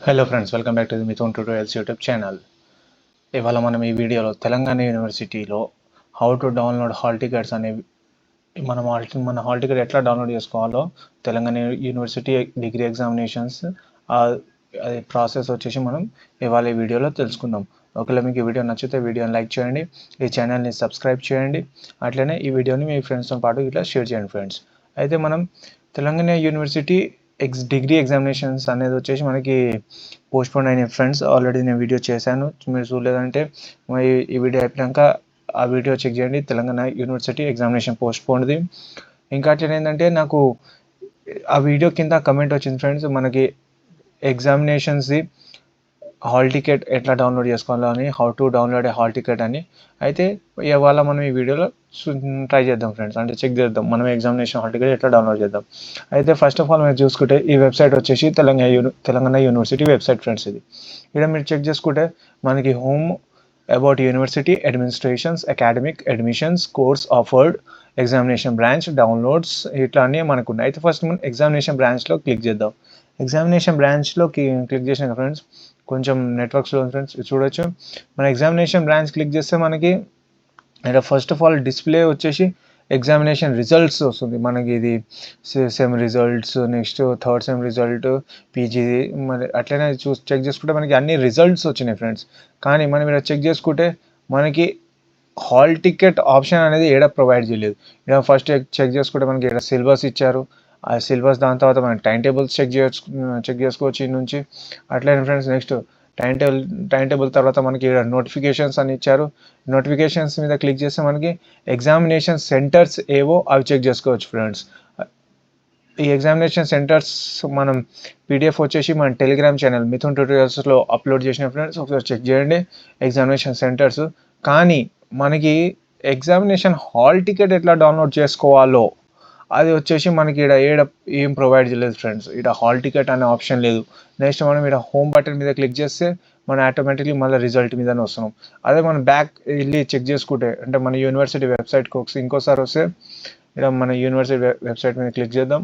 Hello friends, welcome back to the Mithun tutorials YouTube channel. ఇవాళ మనం ఈ వీడియోలో తెలంగాణ యూనివర్సిటీలో how to download hall tickets అనేవి మన హాల్ టికెట్ ఎట్లా డౌన్లోడ్ చేసుకోవాలో తెలంగాణ యూనివర్సిటీ డిగ్రీ ఎగ్జామినేషన్స్ అది ప్రాసెస్ వచ్చేసి మనం ఇవాళ ఈ వీడియోలో తెలుసుకుందాం. ఒకవేళ మీకు ఈ వీడియో నచ్చితే వీడియోని లైక్ చేయండి, ఈ ఛానల్ని సబ్స్క్రైబ్ చేయండి, అట్లనే ఈ వీడియోని మీ ఫ్రెండ్స్తో పాటు ఇట్లా షేర్ చేయండి ఫ్రెండ్స్. అయితే మనం తెలంగాణ యూనివర్సిటీ డిగ్రీ ఎగ్జామినేషన్స్ అనేది వచ్చేసి మనకి పోస్ట్పోన్ అయిన ఫ్రెండ్స్. ఆల్రెడీ నేను వీడియో చేశాను, మీరు చూడలేదంటే ఈ వీడియో అయిపోయాక ఆ వీడియో చెక్ చేయండి. తెలంగాణ యూనివర్సిటీ ఎగ్జామినేషన్ పోస్ట్పోన్ది. ఇంకా అట్లా ఏంటంటే నాకు ఆ వీడియో కింద కమెంట్ వచ్చింది ఫ్రెండ్స్, మనకి ఎగ్జామినేషన్స్ది హాల్ టికెట్ ఎట్లా డౌన్లోడ్ చేసుకోవాలో అని, how to download A hall ticket అని. అయితే ఇవాళ మనం ఈ వీడియోలో ట్రై చేద్దాం ఫ్రెండ్స్, అంటే చెక్ చేద్దాం మనం ఎగ్జామినేషన్ హాల్ టికెట్ ఎట్లా డౌన్లోడ్ చేద్దాం. అయితే ఫస్ట్ ఆఫ్ ఆల్ మీరు చూసుకుంటే ఈ వెబ్సైట్ వచ్చేసి తెలంగాణ యూనివర్సిటీ వెబ్సైట్ ఫ్రెండ్స్. ఇది ఇక్కడ మీరు చెక్ చేసుకుంటే మనకి home about university administrations academic admissions course offered examination branch downloads ఇట్లా అన్నీ మనకు ఉన్నాయి. అయితే ఫస్ట్ మనం ఎగ్జామినేషన్ బ్రాంచ్లో క్లిక్ చేద్దాం. ఎగ్జామినేషన్ బ్రాంచ్లో క్లిక్ చేసిన ఫ్రెండ్స్ కొంచెం నెట్వర్క్స్లో ఫ్రెండ్స్ చూడొచ్చు. మన ఎగ్జామినేషన్ బ్రాంచ్ క్లిక్ చేస్తే మనకి ఇక్కడ ఫస్ట్ ఆఫ్ ఆల్ డిస్ప్లే వచ్చేసి ఎగ్జామినేషన్ రిజల్ట్స్ వస్తుంది. మనకి ఇది sem results, next third sem result, PG, మరి అట్లనే చెక్ చేసుకుంటే మనకి అన్ని రిజల్ట్స్ వచ్చినాయి ఫ్రెండ్స్. కానీ మనం ఇక్కడ చెక్ చేసుకుంటే మనకి హాల్ టికెట్ ఆప్షన్ అనేది ఏడ ప్రొవైడ్ చేయలేదు. ఇక్కడ ఫస్ట్ చెక్ చేసుకుంటే మనకి ఇక్కడ సిలబస్ ఇచ్చారు, ఆ సిలబస్ దాని తర్వాత మనం టైం టేబుల్స్ చెక్ చేసుకోవచ్చు ఈ నుంచి. అట్లనే ఫ్రెండ్స్ నెక్స్ట్ టైం టేబుల్ తర్వాత మనకి ఇక్కడ నోటిఫికేషన్స్ అని ఇచ్చారు. నోటిఫికేషన్స్ మీద క్లిక్ చేస్తే మనకి ఎగ్జామినేషన్ సెంటర్స్ ఏవో అవి చెక్ చేసుకోవచ్చు ఫ్రెండ్స్. ఈ ఎగ్జామినేషన్ సెంటర్స్ మనం పీడిఎఫ్ వచ్చేసి మన టెలిగ్రామ్ ఛానల్ మిథున్ ట్యూటోరియల్స్లో అప్లోడ్ చేసిన ఫ్రెండ్స్, ఒకసారి చెక్ చేయండి ఎగ్జామినేషన్ సెంటర్స్. కానీ మనకి ఎగ్జామినేషన్ హాల్ టికెట్ ఎట్లా డౌన్లోడ్ చేసుకోవాలో అది వచ్చేసి మనకి ఇక్కడ ఏం ప్రొవైడ్ చేయలేదు ఫ్రెండ్స్. ఇక్కడ హాల్ టికెట్ అనే ఆప్షన్ లేదు. నెక్స్ట్ మనం ఇక్కడ హోమ్ బటన్ మీద క్లిక్ చేస్తే మనం ఆటోమేటిక్లీ మళ్ళీ రిజల్ట్ మీదనే వస్తున్నాం. అదే మనం బ్యాక్ వెళ్ళి చెక్ చేసుకుంటే, అంటే మన యూనివర్సిటీ వెబ్సైట్కి ఇంకోసారి వస్తే ఇక్కడ మన యూనివర్సిటీ వెబ్సైట్ మీద క్లిక్ చేద్దాం.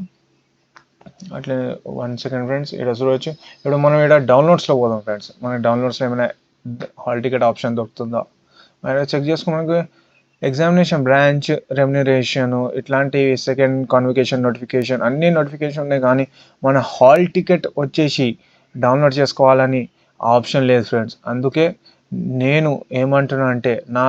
అట్లే 1 సెకండ్ ఫ్రెండ్స్, ఇక్కడ చూడవచ్చు. ఇప్పుడు మనం ఇక్కడ డౌన్లోడ్స్లో పోదాం ఫ్రెండ్స్. మన డౌన్లోడ్స్లో ఏమైనా హాల్ టికెట్ ఆప్షన్ దొరుకుతుందా మనం చెక్ చేసుకుని మనకు ఎగ్జామినేషన్ బ్రాంచ్ రెమ్యునరేషన్ ఇట్లాంటి సెకండ్ కాన్వికేషన్ నోటిఫికేషన్ అన్ని నోటిఫికేషన్ ఉన్నాయి. కానీ మన హాల్ టికెట్ వచ్చేసి డౌన్లోడ్ చేసుకోవాలని ఆప్షన్ లేదు ఫ్రెండ్స్. అందుకే నేను ఏమంటున్నా అంటే నా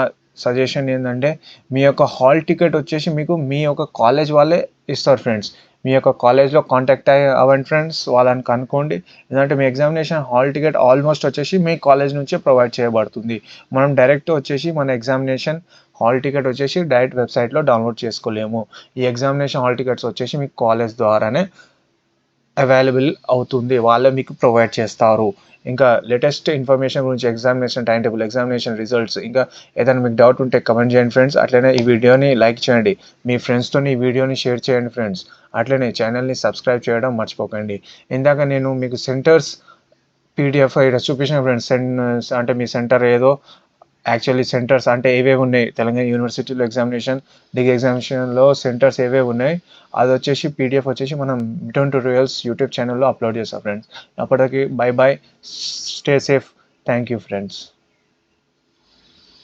సజెషన్ ఏంటంటే మీ యొక్క హాల్ టికెట్ వచ్చేసి మీకు మీ యొక్క కాలేజ్ వాళ్ళే ఇస్తారు ఫ్రెండ్స్. మీ యొక్క కాలేజ్లో కాంటాక్ట్ అవ్వండి ఫ్రెండ్స్, వాళ్ళని కనుక్కోండి. ఎందుకంటే మీ ఎగ్జామినేషన్ హాల్ టికెట్ ఆల్మోస్ట్ వచ్చేసి మీ కాలేజ్ నుంచే ప్రొవైడ్ చేయబడుతుంది. మనం డైరెక్ట్ వచ్చేసి మన ఎగ్జామినేషన్ హాల్ టికెట్ వచ్చేసి డైరెక్ట్ వెబ్సైట్లో డౌన్లోడ్ చేసుకోలేము. ఈ ఎగ్జామినేషన్ హాల్ టికెట్స్ వచ్చేసి మీకు కాలేజ్ ద్వారానే అవైలబుల్ అవుతుంది, వాళ్ళే మీకు ప్రొవైడ్ చేస్తారు. ఇంకా లేటెస్ట్ ఇన్ఫర్మేషన్ గురించి examination time table, examination results, ఇంకా ఏదైనా మీకు డౌట్ ఉంటే కమెంట్ చేయండి ఫ్రెండ్స్. అట్లనే ఈ వీడియోని లైక్ చేయండి, మీ ఫ్రెండ్స్తో ఈ వీడియోని షేర్ చేయండి ఫ్రెండ్స్. అట్లనే ఛానల్ని సబ్స్క్రైబ్ చేయడం మర్చిపోకండి. ఇందాక నేను మీకు సెంటర్స్ పీడిఎఫ్ ఇక్కడ చూపించిన ఫ్రెండ్స్. అంటే మీ సెంటర్ ఏదో యాక్చువల్లీ సెంటర్స్ అంటే ఏవేవి ఉన్నాయి తెలంగాణ యూనివర్సిటీలో డిగ్రీ ఎగ్జామినేషన్లో సెంటర్స్ ఏవేవి ఉన్నాయి అది వచ్చేసి పీడిఎఫ్ వచ్చేసి మనం మిథున్ ట్యూటోరియల్స్ యూట్యూబ్ ఛానల్లో అప్లోడ్ చేస్తాం ఫ్రెండ్స్. అప్పటికి by by, stay safe, thank you friends.